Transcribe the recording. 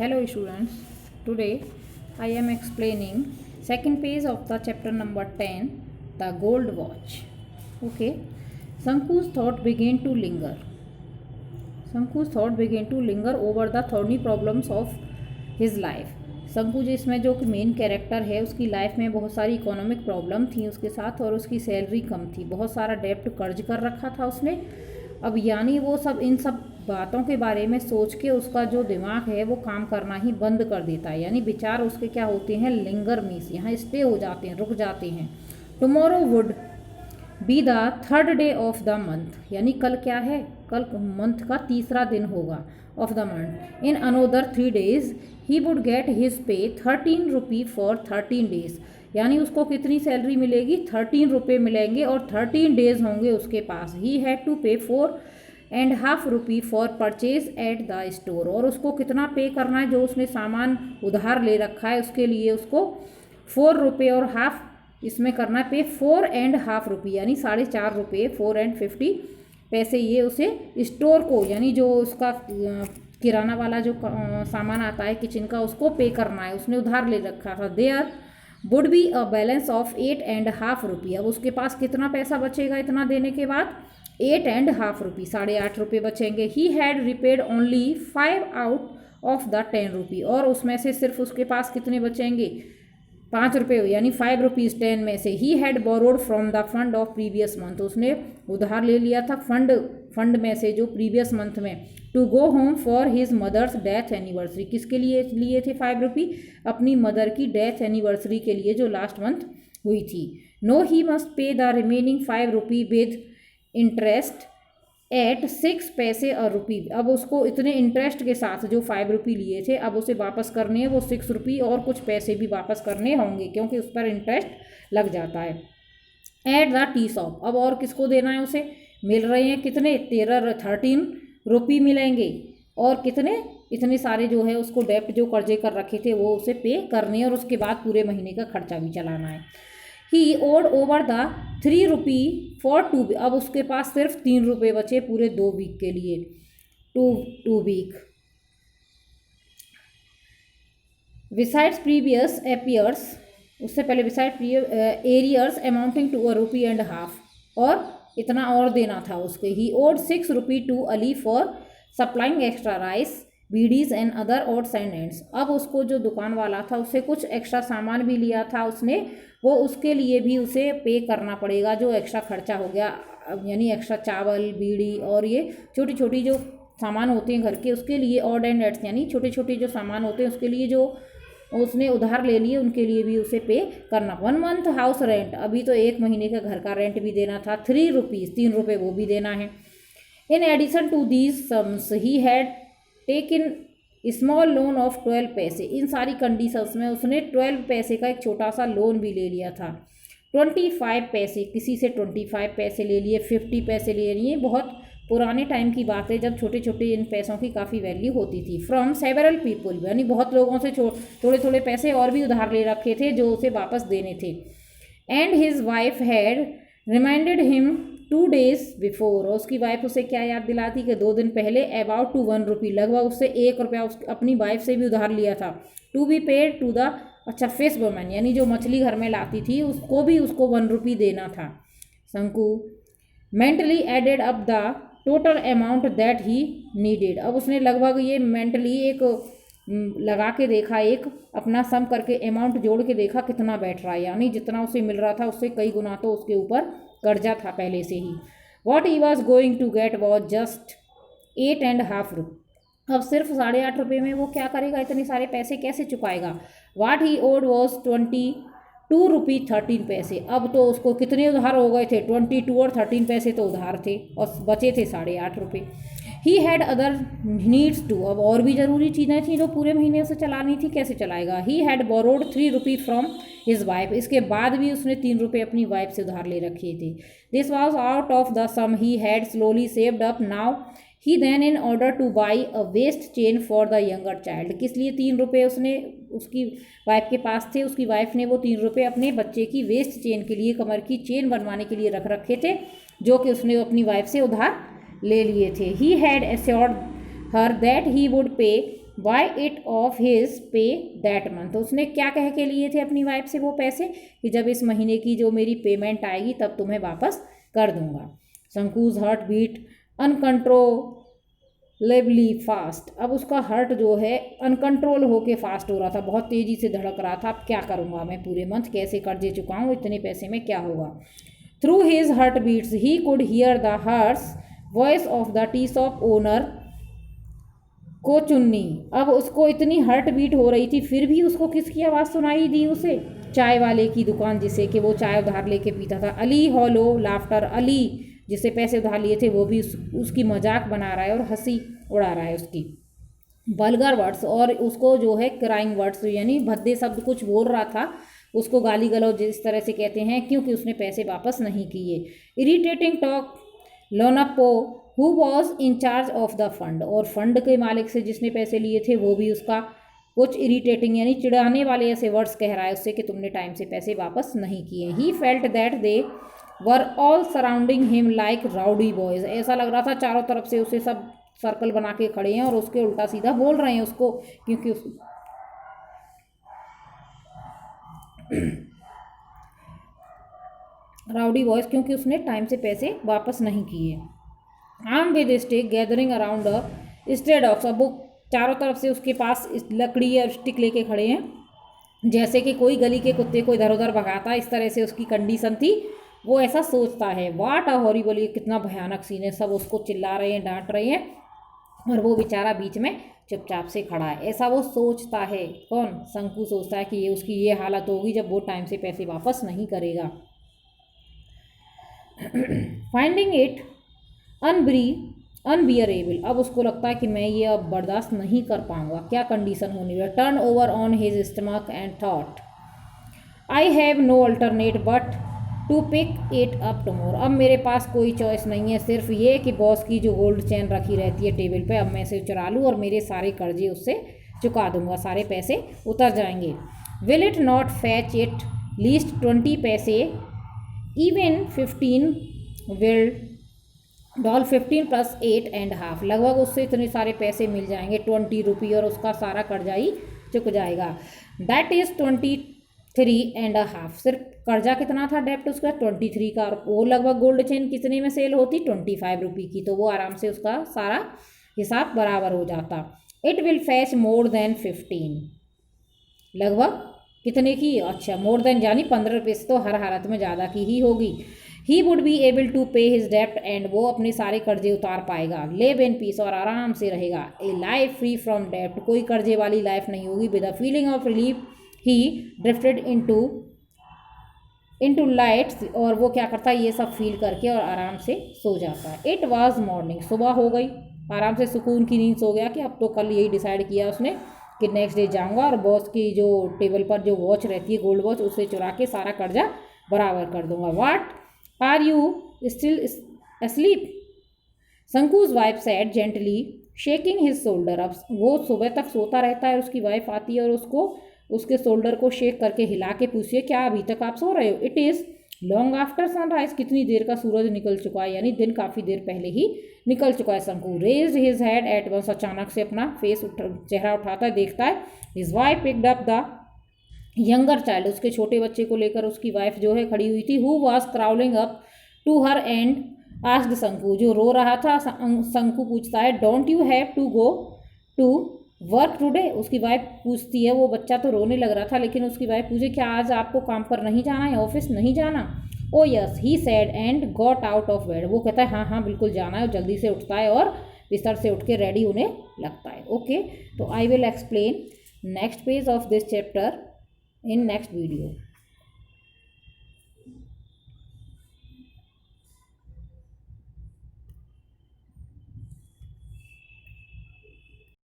Hello students, today I am explaining second page of the chapter number 10, the gold watch. Okay, Sanku's thought began to linger. Sanku's thought began to linger over the thorny problems of his life. शंकु जिसमें जो कि main character है उसकी life में बहुत सारी economic problem थी उसके साथ और उसकी सैलरी कम थी, बहुत सारा डेप्ट कर्ज कर रखा था उसने। अब यानी वो सब इन सब बातों के बारे में सोच के उसका जो दिमाग है वो काम करना ही बंद कर देता है, यानी विचार उसके क्या होते हैं, लिंगर मीन्स यहाँ स्टे हो जाते हैं, रुक जाते हैं। Tomorrow would be the third day of the month, यानी कल क्या है, कल मंथ का तीसरा दिन होगा of the month. In another 3 days he would get his pay 13 rupee for 13 days, यानी उसको कितनी सैलरी मिलेगी, 13 रुपये मिलेंगे और 13 days होंगे उसके पास। ही हैड टू पे 4.5 rupee for purchase at the store, और उसको कितना पे करना है, जो उसने सामान उधार ले रखा है उसके लिए उसको 4 रुपये और हाफ इसमें करना है पे, 4.5 रुपी यानी 4.5 रुपये, 4.50 पैसे ये उसे स्टोर को, यानी जो उसका किराना वाला जो सामान आता है किचन का उसको पे करना है, उसने उधार ले रखा था। There would be a balance of 8.5 rupee, अब उसके पास कितना पैसा बचेगा इतना देने के बाद, 8.5 रुपी, 8.5 रुपये बचेंगे। He had repaid only 5 out of the 10 रुपी, और उसमें से सिर्फ उसके पास कितने बचेंगे, 5 रुपये, यानी 5 रुपीज़ 10 में से। He had borrowed from the fund of previous month, उसने उधार ले लिया था फंड में से जो प्रीवियस मंथ में। To go home for his mother's death anniversary, किसके लिए लिए थे 5 रुपी, अपनी मदर की डेथ एनिवर्सरी के लिए जो लास्ट मंथ हुई थी। No he must pay the remaining 5 rupee with interest at 6 पैसे अ रुपी, अब उसको इतने इंटरेस्ट के साथ जो 5 रुपी लिए थे अब उसे वापस करने हैं वो 6 रुपी और कुछ पैसे भी वापस करने होंगे क्योंकि उस पर इंटरेस्ट लग जाता है। एट द टी शॉप, अब और किसको देना है, उसे मिल रहे हैं कितने, 13 रुपी मिलेंगे, और कितने, इतने सारे जो है उसको डेप्ट जो कर्जे कर रखे थे वो उसे पे करने हैं और उसके बाद पूरे महीने का खर्चा भी चलाना है। He owed over the 3 rupee for 2, अब उसके पास सिर्फ 3 रुपये बचे पूरे 2 वीक के लिए, two week. Besides previous arrears, उससे पहले beside arrears amounting to 1.5 rupee, और इतना और देना था उसके। He owed 6 rupee to Ali for supplying extra rice beedis and other odds and ends, अब उसको जो दुकान वाला था उससे कुछ एक्स्ट्रा सामान भी लिया था उसने, वो उसके लिए भी उसे पे करना पड़ेगा जो एक्स्ट्रा खर्चा हो गया, यानी एक्स्ट्रा चावल बीड़ी और ये छोटी छोटी जो सामान होते हैं घर के उसके लिए, ऑड एंड एंड्स यानी छोटे छोटे जो सामान होते हैं उसके लिए जो उसने उधार ले लिए उनके लिए भी उसे पे करना। 1 मंथ हाउस रेंट, अभी तो 1 महीने का घर का रेंट भी देना था, 3 रुपीज़ 3 रुपये वो भी देना है। In addition to these sums he had taken small loan of 12 पैसे, इन सारी कंडीशंस में उसने 12 पैसे का एक छोटा सा लोन भी ले लिया था। 25 पैसे, किसी से 25 पैसे ले लिए, 50 पैसे ले लिए, बहुत पुराने टाइम की बात है जब छोटे छोटे इन पैसों की काफ़ी वैल्यू होती थी। फ्रॉम सेवरल पीपल, यानी बहुत लोगों से थोड़े थोड़े पैसे और भी उधार ले रखे थे जो उसे वापस देने थे। And his wife had reminded him 2 days before, और उसकी वाइफ उसे क्या याद दिलाती कि 2 दिन पहले अबाउट टू 1 रुपी, लगभग उससे 1 रुपया अपनी वाइफ से भी उधार लिया था। To be paid to the, अच्छा फिश वुमन, यानी जो मछली घर में लाती थी उसको भी उसको 1 रुपी देना था। Shanku mentally added up the total amount that he needed, अब उसने लगभग ये मेंटली एक लगा के देखा, एक अपना सम करके अमाउंट जोड़ के देखा कितना बैठ रहा है, यानी जितना उसे मिल रहा था उससे कई गुना तो उसके ऊपर कर्जा था पहले से ही। What he was going to get was just 8.5 rupee, अब सिर्फ 8.5 रुपये में वो क्या करेगा, इतने सारे पैसे कैसे चुकाएगा। वाट ही ओड वॉज 22 रुपी 13 पैसे, अब तो उसको कितने उधार हो गए थे, 22 और 13 पैसे तो उधार थे और बचे थे 8.5 रुपये। He had other needs to, अब और भी ज़रूरी चीज़ें थी जो पूरे महीने उसे चलानी थी, कैसे चलाएगा। ही had borrowed 3 rupee from his wife, इसके बाद भी उसने 3 रुपये अपनी वाइफ से उधार ले रखे थे। This was out of the sum he had slowly saved up now he then in order to buy a waist chain for the younger child, किस लिए 3 रुपये उसने उसकी वाइफ के पास थे, उसकी वाइफ ने वो 3 रुपये अपने बच्चे की वेस्ट चेन के लिए, कमर की चेन बनवाने के लिए रख रखे थे जो कि उसने अपनी वाइफ से उधार ले लिए थे। He had assured her that he would pay by it off his pay that month. तो उसने क्या कह के लिए थे अपनी वाइफ से वो पैसे कि जब इस महीने की जो मेरी पेमेंट आएगी तब तुम्हें वापस कर दूंगा। Shankus heart beat uncontrollably fast. अब उसका हार्ट जो है अनकंट्रोल होके फास्ट हो रहा था, बहुत तेज़ी से धड़क रहा था। अब क्या करूँगा मैं पूरे मंथ, कैसे कर्जे चुकाऊँ, इतने पैसे में क्या होगा। Through his heart beats he could hear the hoarse voice of the tea shop owner Kochunni. अब उसको इतनी हार्ट बीट हो रही थी फिर भी उसको किसकी आवाज़ सुनाई दी उसे, चाय वाले की दुकान जिसे कि वो चाय उधार लेके पीता था। अली हॉलो लाफ्टर, अली जिससे पैसे उधार लिए थे वो भी उसकी मजाक बना रहा है और हंसी उड़ा रहा है उसकी। वल्गर वर्ड्स, और उसको जो है क्राइंग वर्ड्स यानी भद्दे शब्द कुछ बोल रहा था, उसको गाली गलौज जिस तरह से कहते हैं क्योंकि उसने पैसे वापस नहीं किए। Irritating talk Lonapo who was in charge of the fund, और फंड के मालिक से जिसने पैसे लिए थे वो भी उसका कुछ इरिटेटिंग यानी चिढ़ाने वाले ऐसे वर्ड्स कह रहा है उससे कि तुमने टाइम से पैसे वापस नहीं किए। He felt that they were all surrounding him like rowdy boys. ऐसा लग रहा था चारों तरफ से उसे सब सर्कल बना के खड़े हैं और उसके उल्टा सीधा बोल रहे हैं उसको, क्योंकि राउडी बॉयज क्योंकि उसने टाइम से पैसे वापस नहीं किए। Arm with stick gathering around a stray dogs. अब वो चारों तरफ से उसके पास लकड़ी और स्टिक लेके खड़े हैं जैसे कि कोई गली के कुत्ते को इधर उधर भगाता, इस तरह से उसकी कंडीशन थी। वो ऐसा सोचता है। वाट अ हॉरिबल, कितना भयानक सीन है। सब उसको चिल्ला रहे हैं, डांट रहे हैं और वो बेचारा बीच में चुपचाप से खड़ा है। ऐसा वो सोचता है। कौन? शंकु सोचता है कि ये उसकी ये हालत होगी जब वो टाइम से पैसे वापस नहीं करेगा। फाइंडिंग इट अनबियरेबल, अब उसको लगता है कि मैं ये अब बर्दाश्त नहीं कर पाऊंगा। क्या कंडीशन होनी है। Turn over on his stomach and thought I have no alternate but to pick it up tomorrow. अब मेरे पास कोई चॉइस नहीं है, सिर्फ ये कि बॉस की जो गोल्ड चेन रखी रहती है टेबल पे, अब मैं इसे चुरा लूँ और मेरे सारे कर्जे उससे चुका दूंगा, सारे पैसे उतर जाएंगे। Will it not fetch it least 20 पैसे, इवन 15 विल डॉल 15 प्लस 8.5, लगभग उससे इतने सारे पैसे मिल जाएंगे 20 रुपये और उसका सारा कर्जा ही चुक जाएगा। That is 23.5। सिर्फ कर्जा कितना था डेप्ट उसका 23 का, और वो लगभग गोल्ड चेन कितने में सेल होती 25 रुपये की, तो वो आराम से उसका सारा हिसाब बराबर हो जाता। It will fetch more than 15, लगभग कितने की, अच्छा मोर देन यानी 15 रुपये से तो हर हालत में ज़्यादा की ही होगी। He would be able to pay his डेप्ट एंड, वो अपने सारे कर्जे उतार पाएगा। लिव इन पीस, और आराम से रहेगा। ए लाइफ फ्री फ्रॉम डेप्ट, कोई कर्जे वाली लाइफ नहीं होगी। With a feeling of relief he drifted into lights, और वो क्या करता है ये सब फील करके और आराम से सो जाता है। इट वॉज मॉर्निंग, सुबह हो गई, आराम से सुकून की नींद सो गया कि अब तो कल यही डिसाइड किया उसने कि नेक्स्ट डे जाऊंगा और बॉस की जो टेबल पर जो वॉच रहती है गोल्ड वॉच उसे चुरा के सारा कर्जा बराबर कर दूंगा। What are you still asleep? शंकु's wife said gently shaking his shoulder. अब वो सुबह तक सोता रहता है, उसकी वाइफ आती है और उसको उसके शोल्डर को शेक करके हिला के पूछिए क्या अभी तक आप सो रहे हो। It is long after sunrise, कितनी देर का सूरज निकल चुका है, यानी दिन काफ़ी देर पहले ही निकल चुका है। Shanku raised his head at once, अचानक से अपना चेहरा उठाता है, देखता है। His wife picked up the younger child, उसके छोटे बच्चे को लेकर उसकी वाइफ जो है खड़ी हुई थी। Who was crawling up to her and asked Shanku, जो रो रहा था। शंकु पूछता है don't you have to go to work today, उसकी वाइफ पूछती है। वो बच्चा तो रोने लग रहा था लेकिन उसकी वाइफ पूछे क्या आज आपको काम पर नहीं जाना है, ऑफिस नहीं जाना। ओ yes he said and got out of bed, वो कहता है हाँ हाँ बिल्कुल जाना है, और जल्दी से उठता है और बिस्तर से उठ के रेडी होने लगता है। ओके, तो I will explain next page of this chapter in next video.